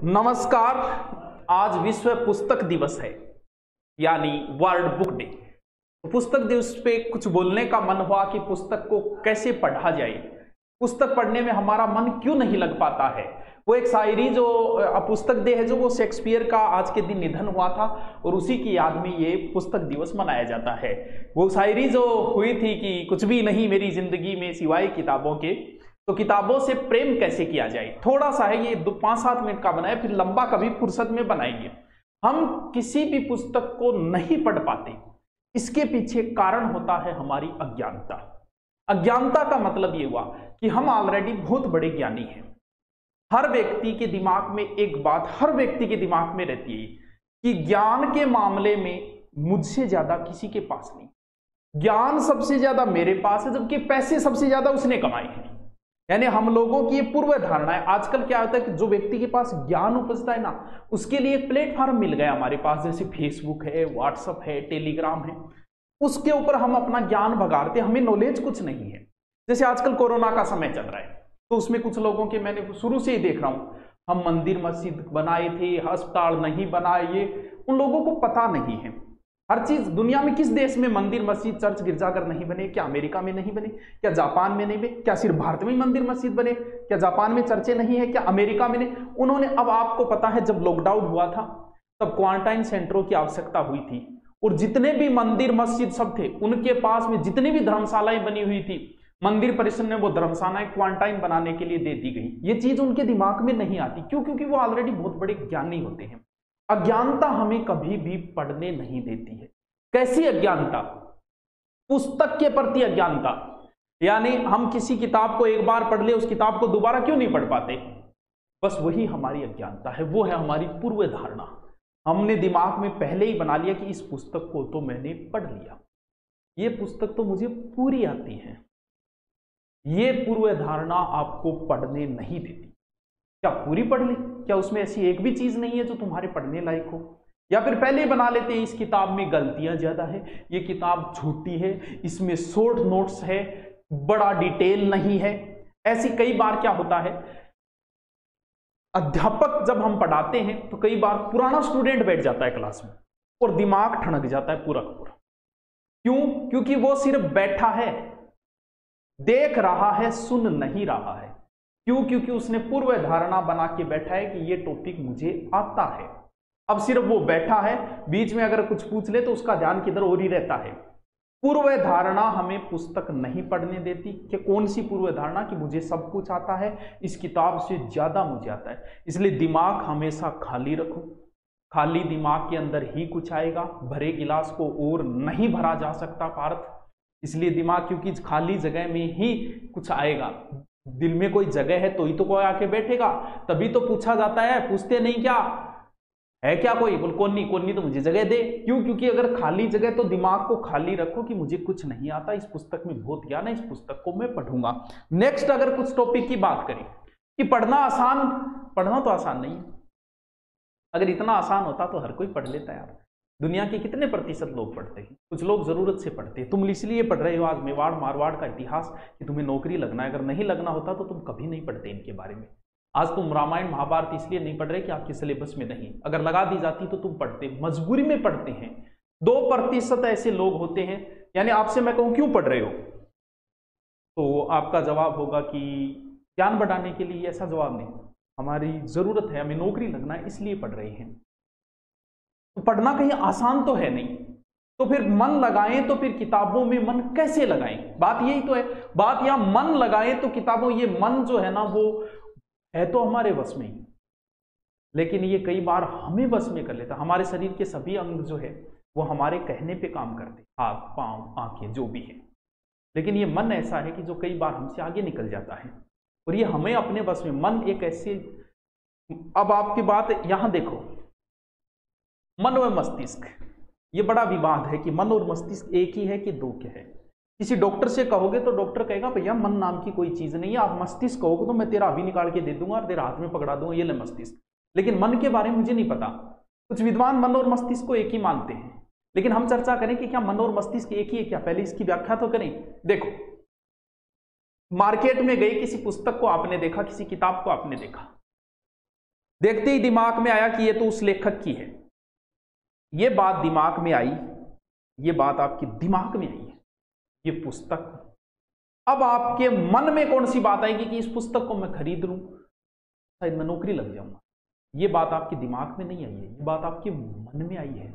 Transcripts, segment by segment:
नमस्कार। आज विश्व पुस्तक दिवस है, यानी वर्ल्ड बुक डे। पुस्तक दिवस पे कुछ बोलने का मन हुआ कि पुस्तक को कैसे पढ़ा जाए, पुस्तक पढ़ने में हमारा मन क्यों नहीं लग पाता है। वो एक शायरी जो पुस्तक डे है, जो वो शेक्सपियर का आज के दिन निधन हुआ था और उसी की याद में ये पुस्तक दिवस मनाया जाता है। वो शायरी जो हुई थी कि कुछ भी नहीं मेरी जिंदगी में सिवाय किताबों के, तो किताबों से प्रेम कैसे किया जाए। थोड़ा सा है ये 5-7 मिनट का बनाए, फिर लंबा कभी फुर्सत में बनाएंगे। हम किसी भी पुस्तक को नहीं पढ़ पाते, इसके पीछे कारण होता है हमारी अज्ञानता। अज्ञानता का मतलब ये हुआ कि हम ऑलरेडी बहुत बड़े ज्ञानी हैं। हर व्यक्ति के दिमाग में एक बात हर व्यक्ति के दिमाग में रहती है कि ज्ञान के मामले में मुझसे ज्यादा किसी के पास नहीं, ज्ञान सबसे ज्यादा मेरे पास है, जबकि पैसे सबसे ज्यादा उसने कमाए हैं। यानी हम लोगों की ये पूर्व धारणा है। आजकल क्या होता है कि जो व्यक्ति के पास ज्ञान उपजता है ना, उसके लिए एक प्लेटफॉर्म मिल गया हमारे पास, जैसे फेसबुक है, व्हाट्सएप है, टेलीग्राम है। उसके ऊपर हम अपना ज्ञान भगाड़ते, हमें नॉलेज कुछ नहीं है। जैसे आजकल कोरोना का समय चल रहा है, तो उसमें कुछ लोगों के मैंने शुरू से ही देख रहा हूं, हम मंदिर मस्जिद बनाए थे, अस्पताल नहीं बनाए, ये उन लोगों को पता नहीं है। हर चीज दुनिया में किस देश में मंदिर मस्जिद चर्च गिरजाघर नहीं बने? क्या अमेरिका में नहीं बने? क्या जापान में नहीं बने? क्या सिर्फ भारत में मंदिर मस्जिद बने? क्या जापान में चर्चे नहीं है? क्या अमेरिका में नहीं? उन्होंने, अब आपको पता है जब लॉकडाउन हुआ था तब क्वारंटाइन सेंटरों की आवश्यकता हुई थी, और जितने भी मंदिर मस्जिद सब थे उनके पास में जितनी भी धर्मशालाएं बनी हुई थी, मंदिर परिषद ने वो धर्मशालाएं क्वारंटाइन बनाने के लिए दे दी गई। ये चीज उनके दिमाग में नहीं आती। क्यों? क्योंकि वो ऑलरेडी बहुत बड़े ज्ञानी होते हैं। अज्ञानता हमें कभी भी पढ़ने नहीं देती है। कैसी अज्ञानता? पुस्तक के प्रति अज्ञानता। यानी हम किसी किताब को एक बार पढ़ ले, उस किताब को दोबारा क्यों नहीं पढ़ पाते? बस वही हमारी अज्ञानता है, वो है हमारी पूर्व धारणा। हमने दिमाग में पहले ही बना लिया कि इस पुस्तक को तो मैंने पढ़ लिया, ये पुस्तक तो मुझे पूरी आती है। ये पूर्व धारणा आपको पढ़ने नहीं देती। क्या पूरी पढ़ ली? क्या उसमें ऐसी एक भी चीज नहीं है जो तुम्हारे पढ़ने लायक हो? या फिर पहले ही बना लेते हैं इस किताब में गलतियां ज्यादा है, ये किताब झूठी है, इसमें शॉर्ट नोट्स है, बड़ा डिटेल नहीं है। ऐसी कई बार क्या होता है, अध्यापक जब हम पढ़ाते हैं तो कई बार पुराना स्टूडेंट बैठ जाता है क्लास में और दिमाग ठनक जाता है पूरा का पूरा। क्यों? क्योंकि वो सिर्फ बैठा है, देख रहा है, सुन नहीं रहा है। क्यों? क्योंकि उसने पूर्व धारणा बना के बैठा है कि ये टॉपिक मुझे आता है। अब सिर्फ वो बैठा है, बीच में अगर कुछ पूछ ले तो उसका ध्यान किधर और ही रहता है। पूर्व धारणा हमें पुस्तक नहीं पढ़ने देती। कि कौन सी पूर्व धारणा? कि मुझे सब कुछ आता है, इस किताब से ज्यादा मुझे आता है। इसलिए दिमाग हमेशा खाली रखो, खाली दिमाग के अंदर ही कुछ आएगा, भरे गिलास को और नहीं भरा जा सकता पार्थ। इसलिए दिमाग, क्योंकि खाली जगह में ही कुछ आएगा। दिल में कोई जगह है तो ही तो कोई आके बैठेगा, तभी तो पूछा जाता है। पूछते नहीं क्या है क्या कोई? बोल कौन नहीं तो मुझे जगह दे। क्यों? क्योंकि अगर खाली जगह, तो दिमाग को खाली रखो कि मुझे कुछ नहीं आता, इस पुस्तक में बहुत ज्ञान है, इस पुस्तक को मैं पढ़ूंगा। नेक्स्ट, अगर कुछ टॉपिक की बात करें कि पढ़ना आसान, पढ़ना तो आसान नहीं है। अगर इतना आसान होता तो हर कोई पढ़ लेता यार। दुनिया के कितने प्रतिशत लोग पढ़ते हैं? कुछ लोग जरूरत से पढ़ते हैं। तुम इसलिए पढ़ रहे हो आज मेवाड़ मारवाड़ का इतिहास कि तुम्हें नौकरी लगना है। अगर नहीं लगना होता तो तुम कभी नहीं पढ़ते इनके बारे में। आज तुम रामायण महाभारत इसलिए नहीं पढ़ रहे कि आपके सिलेबस में नहीं, अगर लगा दी जाती तो तुम पढ़ते, मजबूरी में पढ़ते हैं। 2% ऐसे लोग होते हैं। यानी आपसे मैं कहूं क्यों पढ़ रहे हो, तो आपका जवाब होगा कि ज्ञान बढ़ाने के लिए। ऐसा जवाब नहीं, हमारी जरूरत है, हमें नौकरी लगना है इसलिए पढ़ रहे हैं। तो पढ़ना कहीं आसान तो है नहीं, तो फिर मन लगाएं, तो फिर किताबों में मन कैसे लगाएं? बात यही तो है। बात यहां मन लगाएं तो किताबों, ये मन जो है ना, वो है तो हमारे वश में ही, लेकिन ये कई बार हमें वश में कर लेता। हमारे शरीर के सभी अंग जो है वो हमारे कहने पे काम करते, हाथ पांव आंखें जो भी है, लेकिन ये मन ऐसा है कि जो कई बार हमसे आगे निकल जाता है और ये हमें अपने वश में। मन एक ऐसे, अब आपकी बात यहां देखो, मन व मस्तिष्क, ये बड़ा विवाद है कि मन और मस्तिष्क एक ही है कि दो के है। किसी डॉक्टर से कहोगे तो डॉक्टर कहेगा भैया मन नाम की कोई चीज नहीं है। आप मस्तिष्क कहोगे तो मैं तेरा अभी निकाल के दे दूंगा और तेरा हाथ में पकड़ा दूंगा, ये ले मस्तिष्क। लेकिन मन के बारे में मुझे नहीं पता। कुछ विद्वान मन और मस्तिष्क को एक ही मानते हैं, लेकिन हम चर्चा करें कि क्या मन और मस्तिष्क एक ही है क्या? पहले इसकी व्याख्या तो करें। देखो, मार्केट में गई, किसी पुस्तक को आपने देखा, किसी किताब को आपने देखा, देखते ही दिमाग में आया कि ये तो उस लेखक की है। ये बात दिमाग में आई, ये बात आपके दिमाग में आई है, ये पुस्तक। अब आपके मन में कौन सी बात आएगी कि इस पुस्तक को मैं खरीद लूं, शायद मैं नौकरी लग जाऊंगा। ये बात आपके दिमाग में नहीं आई है, ये बात आपके मन में आई है।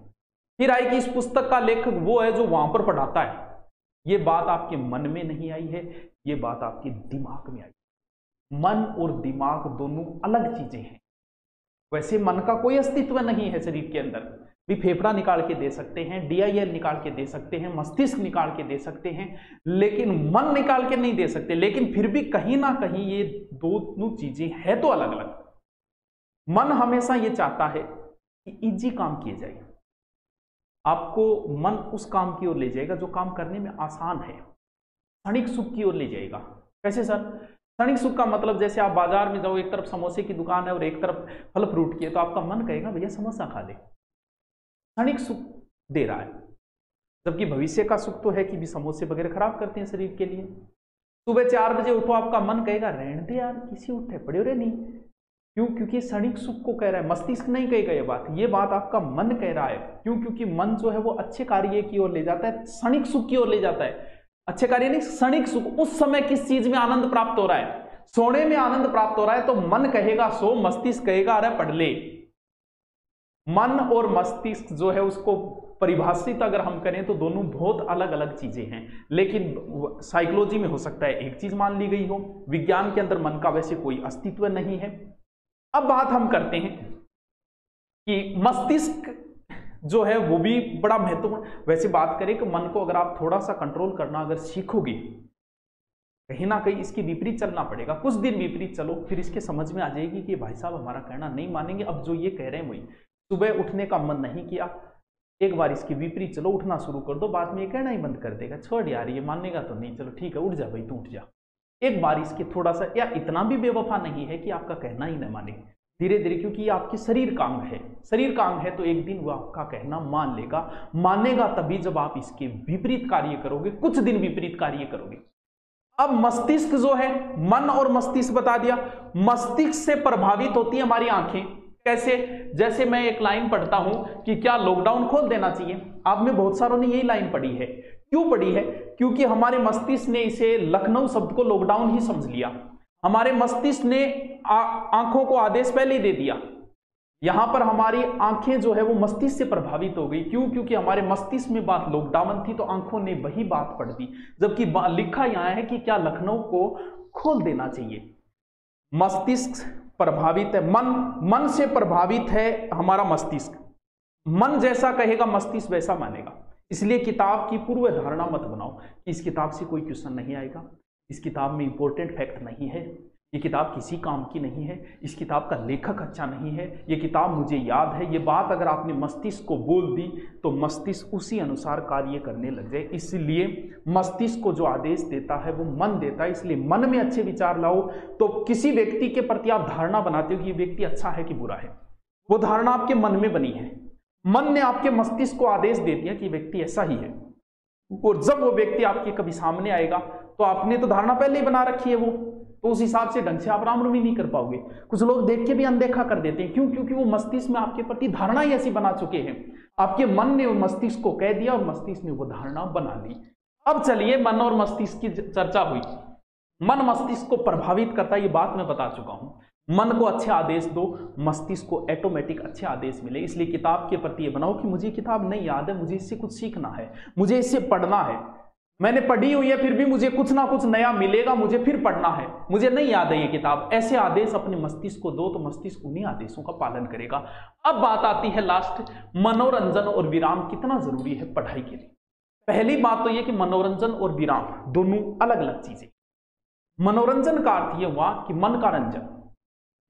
फिर आई कि इस पुस्तक का लेखक वो है जो वहां पर पढ़ाता है। ये बात आपके मन में नहीं आई है, ये बात आपके दिमाग में आई। मन और दिमाग दोनों अलग चीजें हैं। वैसे मन का कोई अस्तित्व नहीं है शरीर के अंदर, भी फेफड़ा निकाल के दे सकते हैं, DIL निकाल के दे सकते हैं, मस्तिष्क निकाल के दे सकते हैं, लेकिन मन निकाल के नहीं दे सकते। लेकिन फिर भी कहीं ना कहीं ये दोनों चीजें हैं तो अलग अलग। मन हमेशा ये चाहता है कि इजी काम किए जाए, आपको मन उस काम की ओर ले जाएगा जो काम करने में आसान है, क्षणिक सुख की ओर ले जाएगा। कैसे सर? क्षणिक सुख का मतलब जैसे आप बाजार में जाओ, एक तरफ समोसे की दुकान है और एक तरफ फल फ्रूट की है, तो आपका मन कहेगा भैया समोसा खा ले, क्षणिक सुख दे रहा है। जबकि भविष्य का सुख तो है कि भी समोसे वगैरह खराब करते हैं शरीर के लिए। सुबह 4 बजे उठो, आपका मन कहेगा रहने दे यार, किसी उठे पड़े हो नहीं। क्यों? क्योंकि क्षणिक सुख को कह रहा है, मस्तिष्क नहीं कहेगा ये बात आपका मन कह रहा है। क्यों? क्योंकि मन जो है वो अच्छे कार्य की ओर ले जाता है, क्षणिक सुख की ओर ले जाता है। अच्छे कार्य नहीं, क्षणिक सुख। उस समय किस चीज में आनंद प्राप्त हो रहा है? सोने में आनंद प्राप्त हो रहा है, तो मन कहेगा सो, मस्तिष्क कहेगा अरे पढ़ ले। मन और मस्तिष्क जो है उसको परिभाषित अगर हम करें तो दोनों बहुत अलग अलग चीजें हैं। लेकिन साइकोलॉजी में हो सकता है एक चीज मान ली गई हो, विज्ञान के अंदर मन का वैसे कोई अस्तित्व नहीं है। अब बात हम करते हैं कि मस्तिष्क जो है वो भी बड़ा महत्वपूर्ण। वैसे बात करें कि मन को अगर आप थोड़ा सा कंट्रोल करना अगर सीखोगे, कहीं ना कहीं इसकी विपरीत चलना पड़ेगा। कुछ दिन विपरीत चलो, फिर इसके समझ में आ जाएगी कि भाई साहब हमारा कहना नहीं मानेंगे। अब जो ये कह रहे हैं वही, सुबह उठने का मन नहीं किया, एक बार इसकी विपरीत चलो, उठना शुरू कर दो, बाद में ये कहना ही बंद कर देगा, छोड़ यार ये मानेगा तो नहीं, चलो ठीक है उठ जा भाई तू उठ जा। एक बार इसके थोड़ा सा, या इतना भी बेवफा नहीं है कि आपका कहना ही न माने, धीरे धीरे, क्योंकि ये आपके शरीर का अंग है, शरीर का अंग है, तो एक दिन वो आपका कहना मान लेगा। मानेगा तभी जब आप इसके विपरीत कार्य करोगे, कुछ दिन विपरीत कार्य करोगे। अब मस्तिष्क जो है, मन और मस्तिष्क बता दिया। मस्तिष्क से प्रभावित होती है हमारी आंखें। कैसे? जैसे मैं एक लाइन पढ़ता हूं कि क्या लॉकडाउन खोल देना चाहिए, आप में बहुत सारों ने यही लाइन पढ़ी है। क्यों पढ़ी है? क्योंकि हमारे मस्तिष्क ने इसे लखनऊ शब्द को लॉकडाउन ही समझ लिया। हमारे मस्तिष्क ने आंखों को आदेश पहले ही दे दिया। यहां पर हमारी आंखें जो है वो मस्तिष्क से प्रभावित हो गई। क्यों? क्योंकि हमारे मस्तिष्क में बात लॉकडाउन थी, तो आंखों ने वही बात पढ़ दी, जबकि लिखा यहां है कि क्या लखनऊ को खोल देना चाहिए। मस्तिष्क प्रभावित है, मन से प्रभावित है हमारा मस्तिष्क। मन जैसा कहेगा मस्तिष्क वैसा मानेगा। इसलिए किताब की पूर्व धारणा मत बनाओ कि इस किताब से कोई क्वेश्चन नहीं आएगा, इस किताब में इंपॉर्टेंट फैक्ट नहीं है, ये किताब किसी काम की नहीं है, इस किताब का लेखक अच्छा नहीं है, ये किताब मुझे याद है। ये बात अगर आपने मस्तिष्क को बोल दी तो मस्तिष्क उसी अनुसार कार्य करने लग जाए। इसलिए मस्तिष्क को जो आदेश देता है वो मन देता है। इसलिए मन में अच्छे विचार लाओ। तो किसी व्यक्ति के प्रति आप धारणा बनाते हो कि ये व्यक्ति अच्छा है कि बुरा है, वो धारणा आपके मन में बनी है। मन ने आपके मस्तिष्क को आदेश दे दिया कि व्यक्ति ऐसा ही है, और जब वो व्यक्ति आपके कभी सामने आएगा तो आपने तो धारणा पहले ही बना रखी है, वो तो उस हिसाब से ढंग से आप राम रमी नहीं कर पाओगे। कुछ लोग देख के भी अनदेखा कर देते हैं। क्यों? क्योंकि वो मस्तिष्क में आपके प्रति धारणा ही ऐसी बना चुके हैं। आपके मन ने मस्तिष्क को कह दिया और मस्तिष्क ने वो धारणा बना ली। अब चलिए, मन और मस्तिष्क की चर्चा हुई। मन मस्तिष्क को प्रभावित करता है, ये बात मैं बता चुका हूं। मन को अच्छे आदेश दो, मस्तिष्क को ऑटोमेटिक अच्छे आदेश मिले। इसलिए किताब के प्रति ये बनाओ कि मुझे किताब नहीं याद है, मुझे इससे कुछ सीखना है, मुझे इससे पढ़ना है। मैंने पढ़ी हुई है फिर भी मुझे कुछ ना कुछ नया मिलेगा, मुझे फिर पढ़ना है, मुझे नहीं याद है ये किताब। ऐसे आदेश अपने मस्तिष्क को दो तो मस्तिष्क उन्हीं आदेशों का पालन करेगा। अब बात आती है लास्ट, मनोरंजन और विराम कितना जरूरी है पढ़ाई के लिए। पहली बात तो यह कि मनोरंजन और विराम दोनों अलग अलग चीजें। मनोरंजन का अर्थ यह हुआ कि मन का रंजन,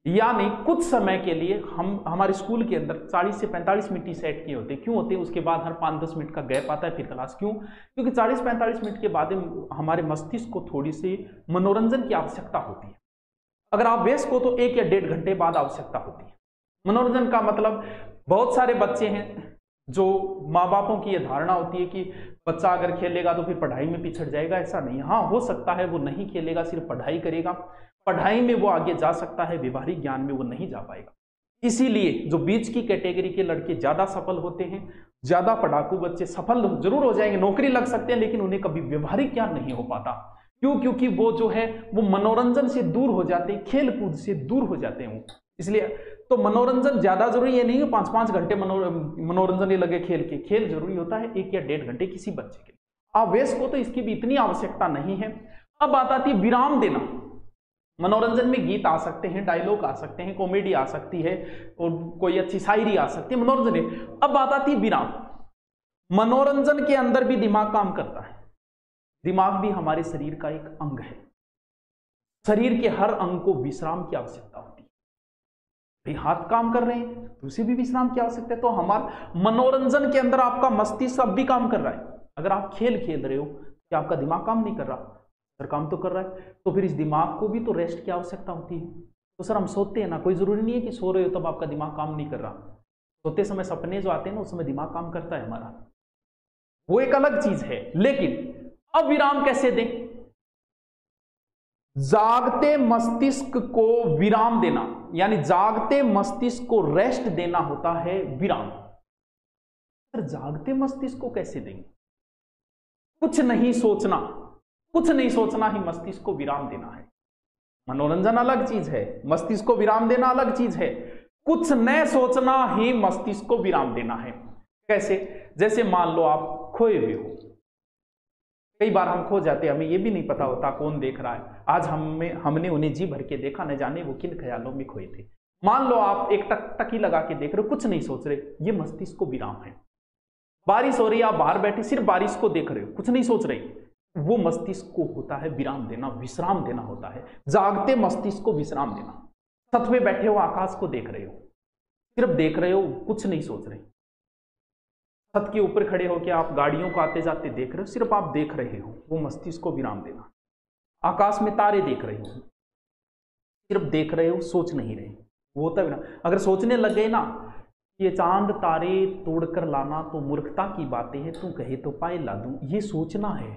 यानी कुछ समय के लिए हम हमारे स्कूल के अंदर 40 से 45 मिनट ही सेट किए होते हैं। क्यों होते हैं? उसके बाद हर 5-10 मिनट का गैप आता है फिर क्लास। क्यों? क्योंकि 40-45 मिनट के बाद हमारे मस्तिष्क को थोड़ी सी मनोरंजन की आवश्यकता होती है। अगर आप वयस्क हो तो 1 या 1.5 घंटे बाद आवश्यकता होती है। मनोरंजन का मतलब, बहुत सारे बच्चे हैं जो माँ बापों की यह धारणा होती है कि बच्चा अगर खेलेगा तो फिर पढ़ाई में पिछड़ जाएगा। ऐसा नहीं। हाँ, हो सकता है वो नहीं खेलेगा, सिर्फ पढ़ाई करेगा, पढ़ाई में वो आगे जा सकता है, व्यवहारिक ज्ञान में वो नहीं जा पाएगा। इसीलिए जो बीच की कैटेगरी के लड़के ज्यादा सफल होते हैं, ज्यादा पढ़ाकू बच्चे सफल जरूर हो जाएंगे, नौकरी लग सकते हैं, लेकिन उन्हें कभी व्यवहारिक ज्ञान नहीं हो पाता। क्यों? क्योंकि वो जो है वो मनोरंजन से दूर हो जाते हैं, खेल कूद से दूर हो जाते हैं। इसलिए तो मनोरंजन ज्यादा जरूरी ये नहीं है 5-5 घंटे मनोरंजन ये लगे खेल के, खेल जरूरी होता है 1 या 1.5 घंटे किसी बच्चे के लिए। आवेश को तो इसकी भी इतनी आवश्यकता नहीं है। अब बात आती है विराम देना। मनोरंजन में गीत आ सकते हैं, डायलॉग आ सकते हैं, कॉमेडी आ सकती है और कोई अच्छी शायरी आ सकती है, मनोरंजन है। अब बात आती है विराम। मनोरंजन के अंदर भी दिमाग काम करता है। दिमाग भी हमारे शरीर का एक अंग है। शरीर के हर अंग को विश्राम की आवश्यकता होती है। भाई हाथ काम कर रहे हैं तो उसे भी विश्राम की आवश्यकता है। तो हमारा मनोरंजन के अंदर आपका मस्तिष्क अब भी काम कर रहा है। अगर आप खेल खेल रहे हो क्या आपका दिमाग काम नहीं कर रहा? सर काम तो कर रहा है। तो फिर इस दिमाग को भी तो रेस्ट की आवश्यकता होती है। तो सर हम सोते हैं ना, कोई जरूरी नहीं है कि सो रहे हो तब आपका दिमाग काम नहीं कर रहा। सोते समय सपने जो आते हैं ना उस समय दिमाग काम करता है हमारा, वो एक अलग चीज है। लेकिन अब विराम कैसे दें? जागते मस्तिष्क को विराम देना, यानी जागते मस्तिष्क को रेस्ट देना होता है विराम। सर जागते मस्तिष्क को कैसे देंगे? कुछ नहीं सोचना, कुछ नहीं सोचना ही मस्तिष्क को विराम देना है। मनोरंजन अलग चीज है, मस्तिष्क को विराम देना अलग चीज है। कुछ न सोचना ही मस्तिष्क को विराम देना है। कैसे? जैसे मान लो आप खोए हुए हो। कई बार हम खो जाते हैं, हमें यह भी नहीं पता होता कौन देख रहा है। आज हमने उन्हें जी भर के देखा, न जाने वो किन ख्यालों में खोए थे। मान लो आप एक टकटकी लगा के देख रहे हो, कुछ नहीं सोच रहे, ये मस्तिष्क को विराम है। बारिश हो रही है, आप बाहर बैठे सिर्फ बारिश को देख रहे हो, कुछ नहीं सोच रहे, वो मस्तिष्क को होता है विराम देना, विश्राम देना होता है। जागते मस्तिष्क को विश्राम देना। छत पे बैठे हो, आकाश को देख रहे हो, सिर्फ देख रहे हो, कुछ नहीं सोच रहे। छत के ऊपर खड़े हो के आप गाड़ियों को आते जाते देख रहे हो, सिर्फ आप देख रहे हो, वो मस्तिष्क को विराम देना। आकाश में तारे देख रहे हो, सिर्फ देख रहे हो, सोच नहीं रहे, वो होता है विराम। अगर सोचने लग गए ना, ये चांद तारे तोड़कर लाना तो मूर्खता की बातें हैं, तू कहे तो पाए ला दूं, ये सोचना है,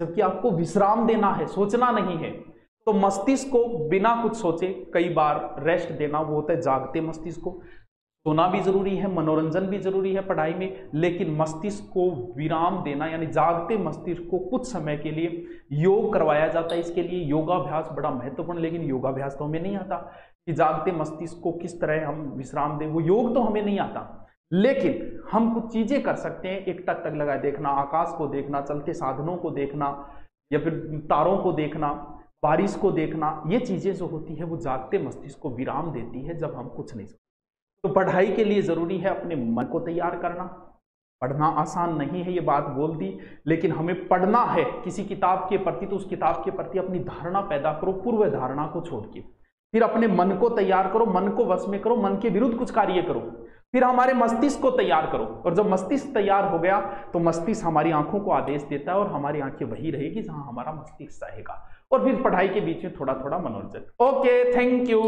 जबकि आपको विश्राम देना है, सोचना नहीं है। तो मस्तिष्क को बिना कुछ सोचे कई बार रेस्ट देना, वो होता है जागते मस्तिष्क को। सोना भी जरूरी है, मनोरंजन भी जरूरी है पढ़ाई में, लेकिन मस्तिष्क को विराम देना यानी जागते मस्तिष्क को कुछ समय के लिए योग करवाया जाता है। इसके लिए योगाभ्यास बड़ा महत्वपूर्ण, लेकिन योगाभ्यास तो हमें नहीं आता कि जागते मस्तिष्क को किस तरह हम विश्राम दें, वो योग तो हमें नहीं आता। लेकिन हम कुछ चीजें कर सकते हैं, एक टक टक लगाए देखना, आकाश को देखना, चलते साधनों को देखना, या फिर तारों को देखना, बारिश को देखना। ये चीजें जो होती है वो जागते मस्तिष्क को विराम देती है जब हम कुछ नहीं सोचते। तो पढ़ाई के लिए जरूरी है अपने मन को तैयार करना। पढ़ना आसान नहीं है, ये बात बोल दी, लेकिन हमें पढ़ना है किसी किताब के प्रति, तो उस किताब के प्रति अपनी धारणा पैदा करो, पूर्व धारणा को छोड़ के। फिर अपने मन को तैयार करो, मन को वश में करो, मन के विरुद्ध कुछ कार्य करो। फिर हमारे मस्तिष्क को तैयार करो, और जब मस्तिष्क तैयार हो गया तो मस्तिष्क हमारी आंखों को आदेश देता है, और हमारी आंखें वही रहेगी जहां हमारा मस्तिष्क चाहेगा। और फिर पढ़ाई के बीच में थोड़ा थोड़ा मनोरंजन। Okay, thank you.